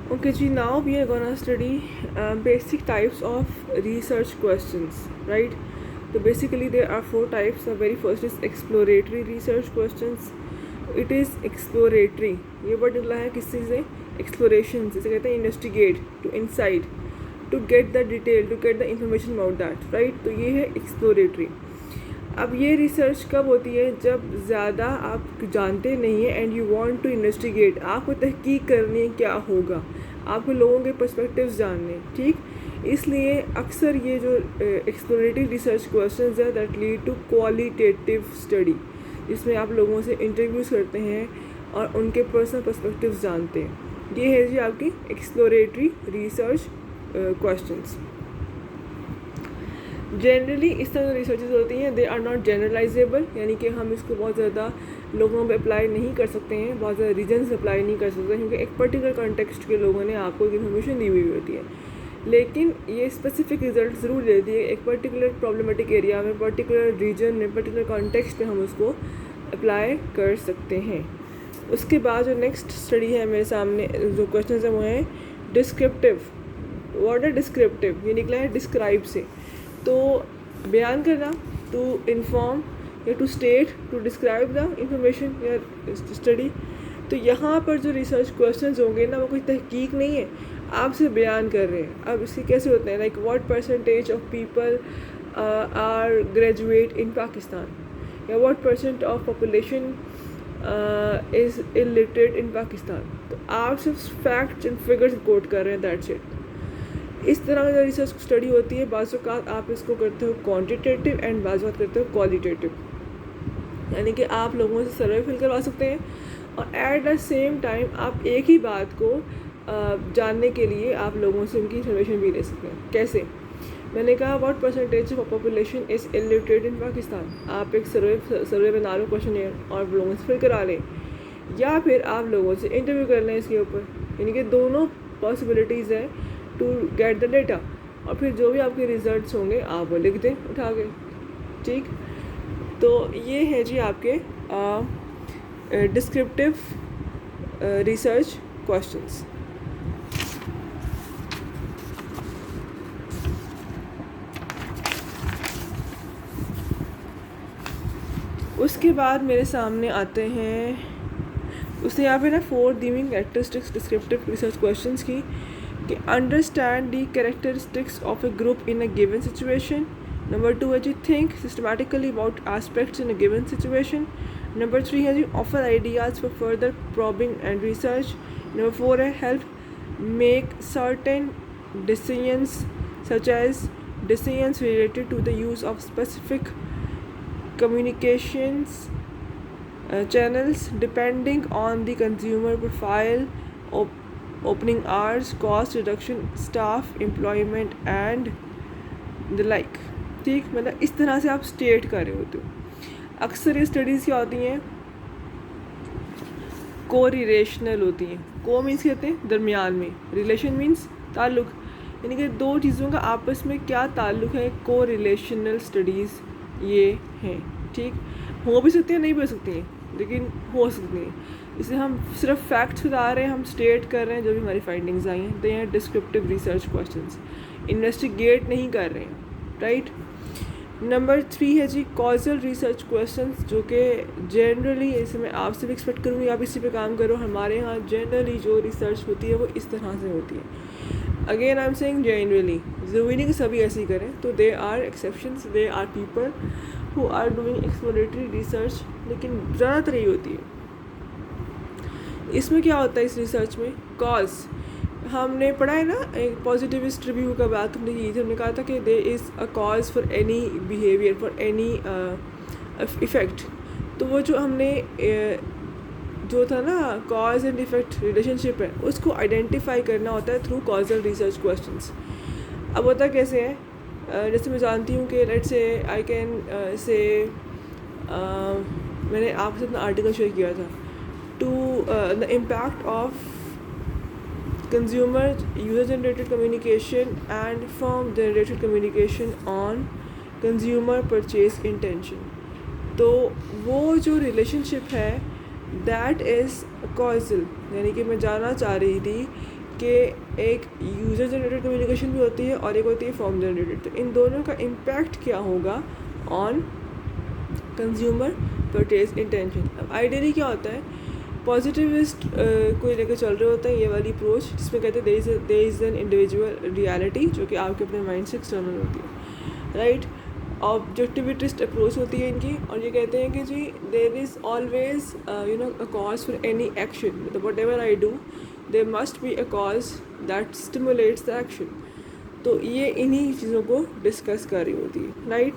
Okay, Ji, now we are gonna study basic types of research questions, right? So basically there are four types. The very first is exploratory research questions. It is exploratory. ये word निकला है किस चीज़ से? Exploration, जिसे कहते हैं investigate, to insight, to get the detail, to get the information about that, right? तो ये है exploratory. अब ये रिसर्च कब होती है? जब ज़्यादा आप जानते नहीं हैं and you want to investigate, आपको तहकीक करनी है क्या होगा, आपको लोगों के पर्सपेक्टिव्स जानने, ठीक। इसलिए अक्सर ये जो एक्सप्लोरेटरी रिसर्च क्वेश्चंस है that lead to qualitative study, जिसमें आप लोगों से इंटरव्यूज़ करते हैं और उनके पर्सनल पर्सपेक्टिव्स जानते हैं। ये है जी आपकी एक्सप्लोरेटरी रिसर्च क्वेश्चंस। जनरली इस तरह की रिसर्चेज होती हैं, दे आर नॉट जनरलाइजेबल, यानी कि हम इसको बहुत ज़्यादा लोगों पे अप्लाई नहीं कर सकते हैं, बहुत ज़्यादा रीजन्स अप्लाई नहीं कर सकते, क्योंकि एक पर्टिकुलर कॉन्टेक्स्ट के लोगों ने आपको इन्फॉर्मेशन दी हुई होती है। लेकिन ये स्पेसिफिक रिजल्ट ज़रूर देती है, एक पर्टिकुलर प्रॉब्लमेटिक एरिया में, पर्टिकुलर रीजन में, पर्टिकुलर कॉन्टेक्स्ट में हम उसको अप्लाई कर सकते हैं। उसके बाद जो नेक्स्ट स्टडी है मेरे सामने, जो क्वेश्चन है वो है डिस्क्रिप्टिव। वर्ड है डिस्क्रिप्टिव, ये निकला है डिस्क्राइब से। तो बयान करना, टू इन्फॉर्म या to state, to describe the information या स्टडी। तो यहाँ पर जो रिसर्च क्वेश्चंस होंगे ना, वो कोई तहकीक नहीं है, आपसे बयान कर रहे हैं। अब इसके कैसे होते हैं? Like what percentage of people are graduate in Pakistan, या what percent of population is illiterate in Pakistan. तो आप सिर्फ फैक्ट्स एंड फिगर्स कोट कर रहे हैं, दैट्स इट। इस तरह की रिसर्च स्टडी होती है। बाज़ औक़ात आप इसको करते हो क्वांटिटेटिव एंड बाज़ औक़ात करते हो क्वालिटेटिव, यानी कि आप लोगों से सर्वे फिल करवा सकते हैं और एट द सेम टाइम आप एक ही बात को जानने के लिए आप लोगों से उनकी इन्फॉर्मेशन भी ले सकते हैं। कैसे? मैंने कहा what percentage of population is illiterate in Pakistan. आप एक सर्वे बना लो, क्वेश्चन और लोगों से फिल करा लें, या फिर आप लोगों से इंटरव्यू कर लें इसके ऊपर, यानी कि दोनों पॉसिबिलिटीज़ है टू गेट द डेटा। और फिर जो भी आपके रिजल्ट्स होंगे आप वो लिख दें उठा के, ठीक। तो ये है जी आपके डिस्क्रिप्टिव रिसर्च क्वेश्चंस। उसके बाद मेरे सामने आते हैं, उसने यहाँ पे ना 4 the characteristics descriptive research questions की, कि understand the characteristics of a group in a given situation. Number 2 है जी think systematically about aspects in a given situation. Number 3 है जी offer ideas for further probing and research. Number 4 है help make certain decisions such as decisions related to the use of specific communications channels depending on the consumer profile, opening hours, cost reduction, staff employment and the like, ठीक। मतलब इस तरह से आप state कर रहे होते हो। अक्सर ये स्टडीज़ क्या होती हैं? को रिलेशनल होती हैं। को मीन्स कहते हैं दरमियान में, रिलेशन मीन्स ताल्लुक़, यानी कि दो चीज़ों का आपस में क्या ताल्लुक़ है, को रिलेशनल स्टडीज़ ये हैं, ठीक। हो भी सकती हैं, नहीं भी हो सकती हैं, लेकिन हो सकती हैं। इसलिए हम सिर्फ फैक्ट्स बता रहे हैं, हम स्टेट कर रहे हैं जो भी हमारी फाइंडिंग्स आई हैं। तो ये डिस्क्रिप्टिव रिसर्च क्वेश्चंस, इन्वेस्टिगेट नहीं कर रहे हैं, राइट। नंबर 3 है जी कॉजल रिसर्च क्वेश्चंस, जो कि जनरली, इसे मैं आपसे भी एक्सपेक्ट करूँगी आप इसी पे काम करो। हमारे यहाँ जनरली जो रिसर्च होती है वो इस तरह से होती है। Again I am saying generally, ज़रूरी नहीं कि सभी ऐसे ही करें, तो they are exceptions, they are people who are doing exploratory research, लेकिन ज़्यादातर यही होती है। इसमें क्या होता है इस रिसर्च में? कॉज हमने पढ़ा है ना, एक पॉजिटिविस्ट रिव्यू का बात हमने की थी। हमने कहा था कि there is a cause for any behaviour, for any effect. तो वो जो हमने जो था ना कॉज एंड इफ़ेक्ट रिलेशनशिप है, उसको आइडेंटिफाई करना होता है थ्रू कॉजल रिसर्च क्वेश्चंस। अब होता कैसे है? जैसे मैं जानती हूँ कि let's say I can say मैंने आपके साथ अपना आर्टिकल शेयर किया था, to the impact of consumer user generated communication and firm generated communication on consumer purchase intention. तो वो जो रिलेशनशिप है दैट इज़ कॉजल, यानी कि मैं जानना चाह रही थी कि एक यूज़र जनरेटेड कम्युनिकेशन भी होती है और एक होती है फॉर्म जनरेटेड। तो इन दोनों का इम्पैक्ट क्या होगा ऑन कंज्यूमर परचेज इंटेंशन। अब आइडियली क्या होता है, पॉजिटिविस्ट कोई लेकर चल रहे होता है ये वाली अप्रोच, जिसमें कहते हैं there is an individual reality, जो कि आपके अपने माइंड से एक्सटर्नल होती है, राइट। ऑब्जेक्टिविटिस्ट अप्रोच होती है इनकी, और ये कहते हैं कि जी there is always a cause for any action, मतलब whatever I do there must be a cause that stimulates the action. तो ये इन्हीं चीज़ों को डिस्कस कर रही होती है, राइट।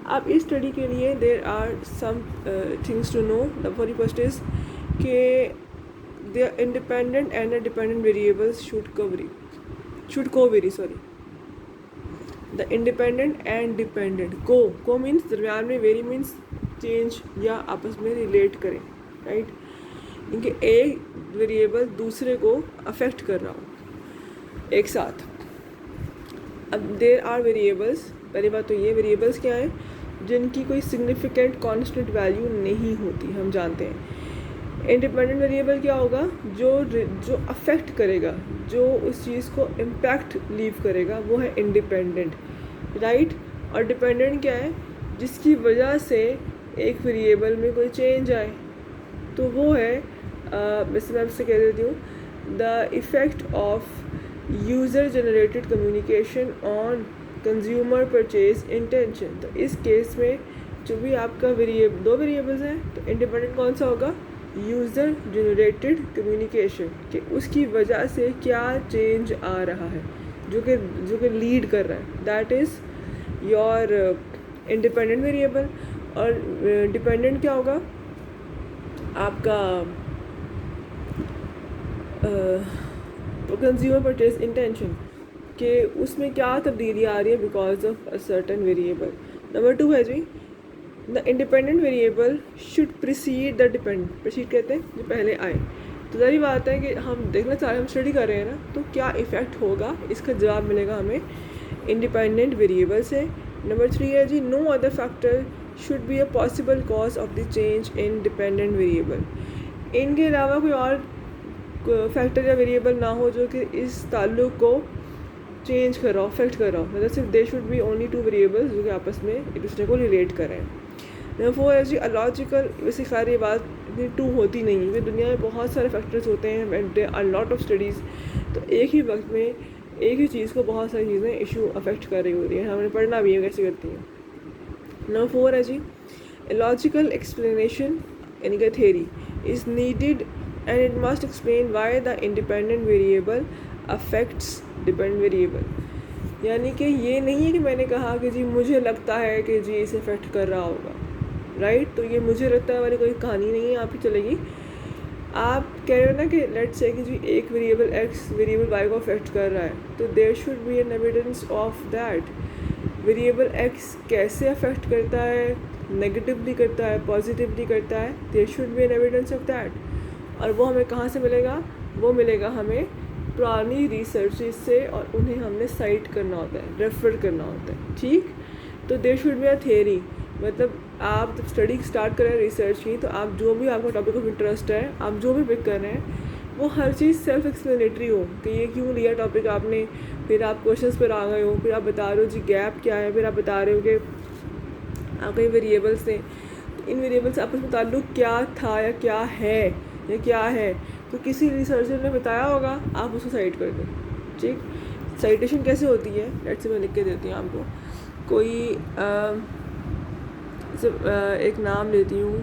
अब इस स्टडी के लिए there are some things to know. The very first is कि the independent and the dependent variables should covary the independent and dependent को मीन्स दरमियान में, वेरी मीन्स चेंज या आपस में रिलेट करें, राइट। इनके एक वेरिएबल दूसरे को अफेक्ट कर रहा हो एक साथ। अब देर आर वेरिएबल्स, पहली बात तो ये वेरिएबल्स क्या है, जिनकी कोई सिग्निफिकेंट कांस्टेंट वैल्यू नहीं होती, हम जानते हैं। इंडिपेंडेंट वेरिएबल क्या होगा, जो अफेक्ट करेगा, जो उस चीज़ को इम्पैक्ट लीव करेगा, वो है इंडिपेंडेंट, राइट। और डिपेंडेंट क्या है, जिसकी वजह से एक वेरिएबल में कोई चेंज आए, तो वो है वैसे मैं आपसे कह देती हूँ, the effect of user generated communication on consumer purchase intention. तो इस केस में जो भी आपका दो वेरिएबल्स हैं, तो इंडिपेंडेंट कौन सा होगा, यूज़र जनरेटेड कम्युनिकेशन, कि उसकी वजह से क्या चेंज आ रहा है, जो कि लीड कर रहा है, that is your independent variable. और डिपेंडेंट क्या होगा आपका कंज्यूमर परचेज इंटेंशन, कि उसमें क्या तब्दीली आ रही है because of a certain variable. Number 2 है जी, the independent variable should precede the dependent. Precede कहते हैं जो पहले आए। तो ज़री बात है कि हम देखना चाह रहे हैं, हम स्टडी कर रहे हैं ना, तो क्या इफ़ेक्ट होगा, इसका जवाब मिलेगा हमें इंडिपेंडेंट वेरिएबल से। नंबर 3 है जी, no other factor should be a possible cause of the change in dependent variable. इनके अलावा कोई और फैक्टर या वेरिएबल ना हो जो कि इस ताल्लुक़ को चेंज कर रहा हो, अफेक्ट कर रहा हो, मतलब सिर्फ they should be only 2 variables जो कि आपस में एक दूसरे को रिलेट कर रहे हैं। नंबर 4 है जी, अलॉजिकल, वैसे खैर ये बात इतनी 2 होती नहीं है, क्योंकि दुनिया में बहुत सारे फैक्टर्स होते हैं and there are lot of studies. तो एक ही वक्त में एक ही चीज़ को बहुत सारी चीज़ें इशू अफेक्ट कर रही होती हैं, हमें पढ़ना भी है कैसे करती हैं। नंबर 4 है जी, लॉजिकल एक्सप्लेनेशन यानी कि theory is needed and it must explain why the independent variable affects dependent variable. यानी कि ये नहीं है कि मैंने कहा कि जी मुझे लगता है कि जी इसे अफेक्ट कर रहा होगा, राइट। तो ये मुझे लगता है वाली कोई कहानी नहीं है, आपकी चलेगी। आप कह रहे हो ना कि लेट्स से कि जी एक वेरिएबल एक्स वेरिएबल वाई को अफेक्ट कर रहा है, तो there should be an evidence of that. Variable X कैसे अफेक्ट करता है, नेगेटिवली करता है, पॉजिटिवली करता है, there should be an evidence of that. और वो हमें कहाँ से मिलेगा, वो मिलेगा हमें पुरानी रिसर्चेज से, और उन्हें हमने साइट करना होता है, रेफर करना होता है, ठीक। तो there should be a theory, मतलब आप जब स्टडी स्टार्ट कर रहे हैं रिसर्च की, तो आप जो भी आपका टॉपिक ऑफ इंटरेस्ट है, आप जो भी पिक कर रहे हैं, वो हर चीज़ सेल्फ एक्सप्लेनेटरी हो कि ये क्यों लिया टॉपिक आपने, फिर आप क्वेश्चंस पर आ गए हो, फिर आप बता रहे हो जी गैप क्या है, फिर आप बता रहे हो कि आपके वेरिएबल्स थे, तो इन वेरिएबल्स से आपस में ताल्लुक़ क्या था या क्या है या क्या है, तो किसी रिसर्चर ने बताया होगा, आप उसको साइट कर दें, ठीक। साइटेशन कैसे होती है, लेट्स से मैं लिख के देती हूँ आपको। कोई एक नाम लेती हूँ,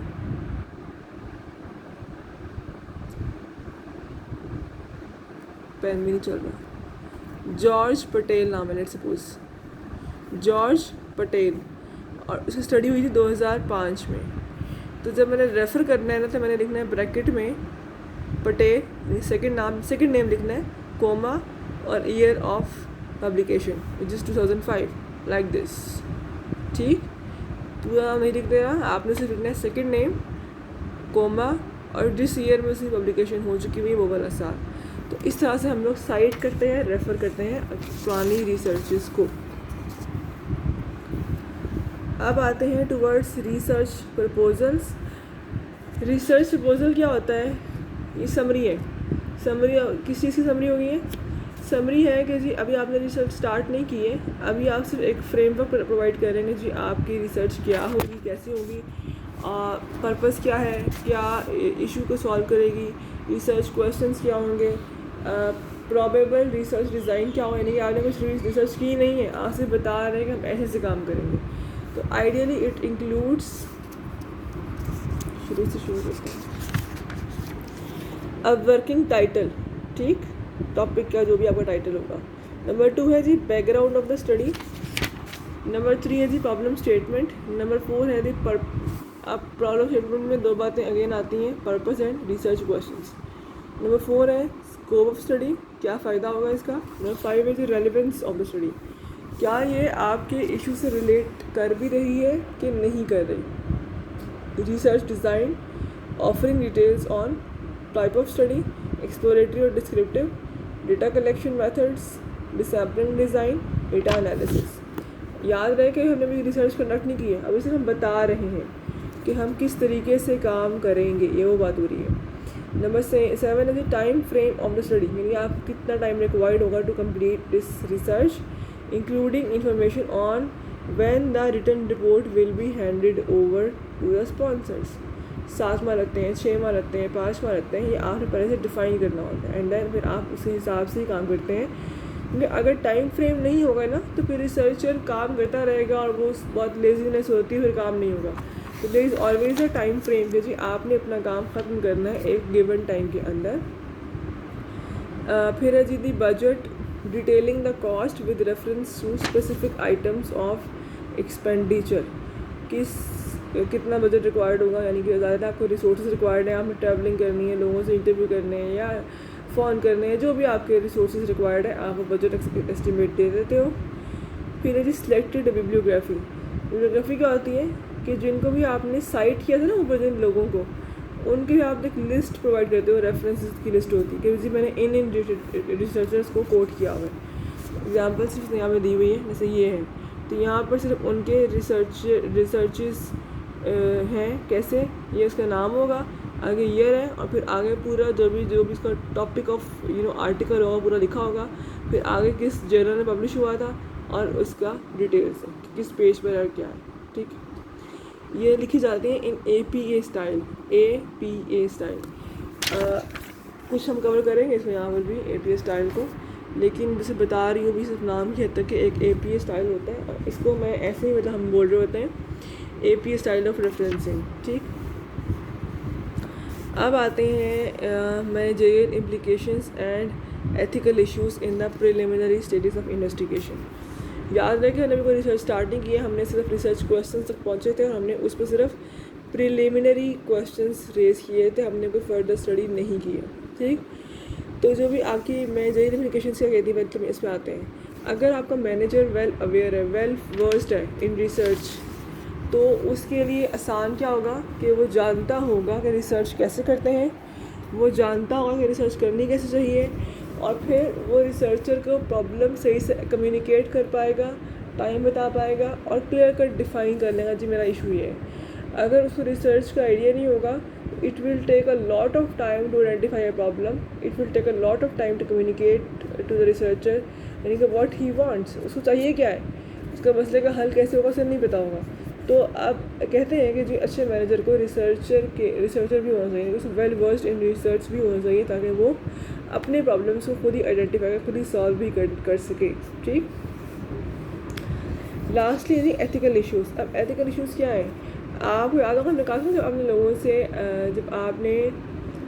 पेन भी नहीं चल रहा, जॉर्ज पटेल नाम है, लेट्स सपोज जॉर्ज पटेल, और उसकी स्टडी हुई थी 2005 में। तो जब मैंने रेफ़र करना है ना, तो मैंने लिखना है ब्रैकेट में पटेल, सेकंड नेम लिखना है, कोमा और year of publication which is 2005, like this, ठीक। पूरा नहीं लिख देना, आपने सिर्फ लिखना है सेकंड नेम, कोमा और जिस ईयर में उसकी पब्लिकेशन हो चुकी हुई वो वाला साल। तो इस तरह से हम लोग साइट करते हैं, रेफ़र करते हैं पुरानी रिसर्चेस को। अब आते हैं towards research proposals. Research proposal क्या होता है, ये समरी है। समरी किस चीज़ की समरी होगी? समरी है कि जी अभी आपने रिसर्च स्टार्ट नहीं की है, अभी आप सिर्फ एक फ्रेमवर्क प्रोवाइड करेंगे जी आपकी रिसर्च क्या होगी, कैसी होगी, पर्पस क्या है, क्या इशू को सॉल्व करेगी, रिसर्च क्वेश्चंस क्या होंगे, प्रॉबेबल रिसर्च डिज़ाइन क्या हो, यानी कि आपने कुछ रिसर्च की नहीं है, आप सिर्फ बता रहे हैं कि हम ऐसे से काम करेंगे। तो आइडियली इट इंक्लूड्स, शुरू करते हैं, अब वर्किंग टाइटल, ठीक, टॉपिक का जो भी आपका टाइटल होगा। नंबर 2 है जी background of the study. Number 3 है जी प्रॉब्लम स्टेटमेंट। नंबर 4 है जी अब प्रॉब्लम स्टेटमेंट में 2 बातें अगेन आती हैं, purpose and research questions. Number 4 है स्कोप ऑफ स्टडी, क्या फ़ायदा होगा इसका। नंबर 5 है जी रेलिवेंस ऑफ द स्टडी, क्या ये आपके इशू से रिलेट कर भी रही है कि नहीं कर रही। Research design, offering details on type of study, exploratory और descriptive, data collection methods, the sampling design, data analysis. याद रहे कि हमने अभी रिसर्च कंडक्ट नहीं की है, अभी सिर्फ हम बता रहे हैं कि हम किस तरीके से काम करेंगे, ये वो बात हो रही है। नंबर 7 है time frame of the study, यानी आप कितना टाइम रिक्वायर्ड होगा to complete this research, including information on when the written report will be handed over to the sponsors. 7 माह लगते हैं, 6 माह लगते हैं, 5 माह लगते हैं, ये आपने पहले से डिफ़ाइन करना होता है, एंड देन फिर आप उसी हिसाब से ही काम करते हैं। क्योंकि अगर टाइम फ्रेम नहीं होगा ना तो फिर रिसर्चर काम करता रहेगा और वो बहुत लेजीनेस होती है, फिर काम नहीं होगा। तो there is always a time frame कि जी आपने अपना काम ख़त्म करना है एक गिवन टाइम के अंदर। फिर है जी the budget, detailing the cost with reference to specific items of expenditure, कितना बजट रिक्वायर्ड होगा, यानी कि ज़्यादा आपको रिसोर्सेज रिक्वायर्ड है, आपने ट्रैवलिंग करनी है, लोगों से इंटरव्यू करने हैं या फ़ोन करने हैं, जो भी आपके रिसोर्सेज रिक्वायर्ड है आप बजट एस्टिमेट दे देते हो। फिर है जी सिलेक्टेड बिब्लियोग्राफी। बिब्लियोग्राफी क्या होती है कि जिनको भी आपने साइट किया था ना ऊपर, जिन लोगों को, उनकी आप एक लिस्ट प्रोवाइड करते हो, रेफरेंसेस की लिस्ट होती है कि जी मैंने इन रिसर्चर्स को कोट किया हुआ है। एग्जाम्पल सिर्फ यहाँ पे दी हुई है, जैसे ये है, तो यहाँ पर सिर्फ उनके रिसर्चेस हैं, कैसे, ये उसका नाम होगा, आगे ईयर है, और फिर आगे पूरा जो भी इसका टॉपिक ऑफ आर्टिकल होगा पूरा लिखा होगा, फिर आगे किस जर्नल में पब्लिश हुआ था और उसका डिटेल्स है किस पेज पर और क्या है, ठीक। ये लिखी जाती हैं इन APA स्टाइल, APA स्टाइल। कुछ हम कवर करेंगे इसमें यहाँ पर भी APA स्टाइल को, लेकिन जैसे बता रही हूँ भी सिर्फ नाम की हद तक कि एक APA स्टाइल होता है, और इसको मैं ऐसे ही मतलब हम बोल रहे होते हैं APA स्टाइल ऑफ रेफरेंसिंग, ठीक। अब आते हैं managerial implications and ethical issues in the preliminary stages of investigation. याद रखें हमने कोई रिसर्च स्टार्ट नहीं किया, हमने सिर्फ रिसर्च क्वेश्चन तक पहुँचे थे और हमने उस पर सिर्फ प्रिलिमिनरी क्वेश्चंस रेज किए थे, हमने कोई फर्दर स्टडी नहीं किया, ठीक। तो जो भी आपकी मैनेजरियल इम्प्लीकेशंस क्या कहती है, मतलब इस पर आते हैं। अगर आपका मैनेजर वेल अवेयर है, वेल वर्स्ड है इन रिसर्च, तो उसके लिए आसान क्या होगा कि वो जानता होगा कि रिसर्च कैसे करते हैं, वो जानता होगा कि रिसर्च करनी कैसे चाहिए, और फिर वो रिसर्चर को प्रॉब्लम सही से कम्युनिकेट कर पाएगा, टाइम बता पाएगा और क्लियर कट डिफ़ाइन कर लेगा जी मेरा इशू ये है। अगर उसको रिसर्च का आइडिया नहीं होगा, it will take a lot of time to identify a problem, it will take a lot of time to communicate to the researcher, यानी कि व्हाट ही वांट्स, उसको चाहिए क्या है, उसका मसले का हल कैसे होगा उसे नहीं पता होगा। तो आप कहते हैं कि जी अच्छे मैनेजर को रिसर्चर भी होना चाहिए, उसको वेल वर्स्ड इन रिसर्च भी होना चाहिए, ताकि वो अपने प्रॉब्लम्स को खुद ही आइडेंटिफाई कर, खुद ही सॉल्व भी कर सके, ठीक। लास्टली यानी एथिकल इश्यूज़। अब एथिकल इश्यूज़ क्या है, आपको याद होगा हमने कहा था जब आपने लोगों से जब आपने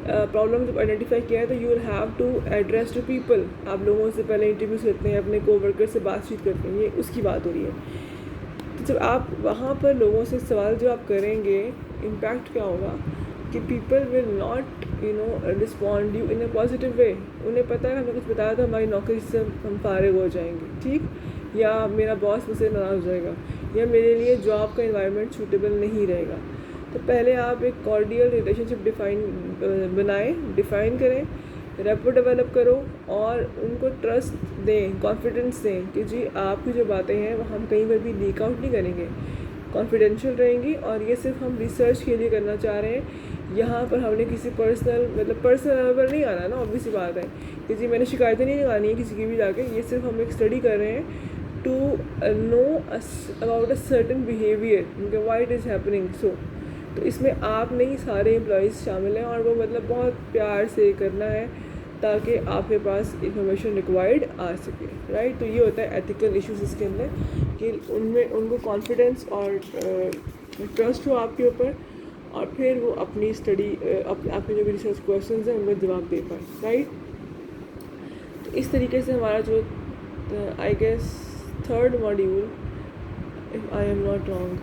प्रॉब्लम जब आइडेंटिफाई किया है तो you will have to address to people, आप लोगों से पहले इंटरव्यूज़ करते हैं, अपने कोवर्कर से बातचीत करते हैं, ये उसकी बात हो रही है। तो जब आप वहाँ पर लोगों से सवाल जो आप करेंगे, इम्पैक्ट क्या होगा कि people will not respond you in a positive way. उन्हें पता है हमने कुछ बताया तो हमारी नौकरी से हम फारिग हो जाएंगे, ठीक, या मेरा बॉस मुझसे नाराज़ हो जाएगा, या मेरे लिए जॉब का इन्वायरमेंट सूटेबल नहीं रहेगा। तो पहले आप एक कॉर्डियल रिलेशनशिप डिफ़ाइन करें, रेपो डेवलप करो और उनको ट्रस्ट दें, कॉन्फिडेंस दें कि जी आपकी जो बातें हैं वो हम कहीं पर भी लीक आउट नहीं करेंगे, कॉन्फिडेंशियल रहेंगी, और ये सिर्फ हम रिसर्च के लिए करना चाह रहे हैं, यहाँ पर हमने किसी पर्सनल लेवल पर नहीं आना ना, ऑब्वियसली बात है, किसी मैंने शिकायतें नहीं लगानी है किसी की भी जाके। ये सिर्फ हम एक स्टडी कर रहे हैं to know about a certain behaviour, why it is happening so. तो इसमें आप नहीं, सारे एम्प्लॉयज़ शामिल हैं, और वो मतलब बहुत प्यार से करना है ताकि आपके पास इंफॉर्मेशन रिक्वायर्ड आ सके, राइट। तो ये होता है एथिकल इश्यूज इसके अंदर, कि उनमें उनको कॉन्फिडेंस और ट्रस्ट हो आपके ऊपर, और फिर वो अपनी स्टडी आपके जो भी रिसर्च क्वेश्चन हैं उनका जवाब दे पाए, राइट। तो इस तरीके से हमारा जो I guess third module, if I am not wrong,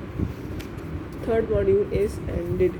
third module is ended.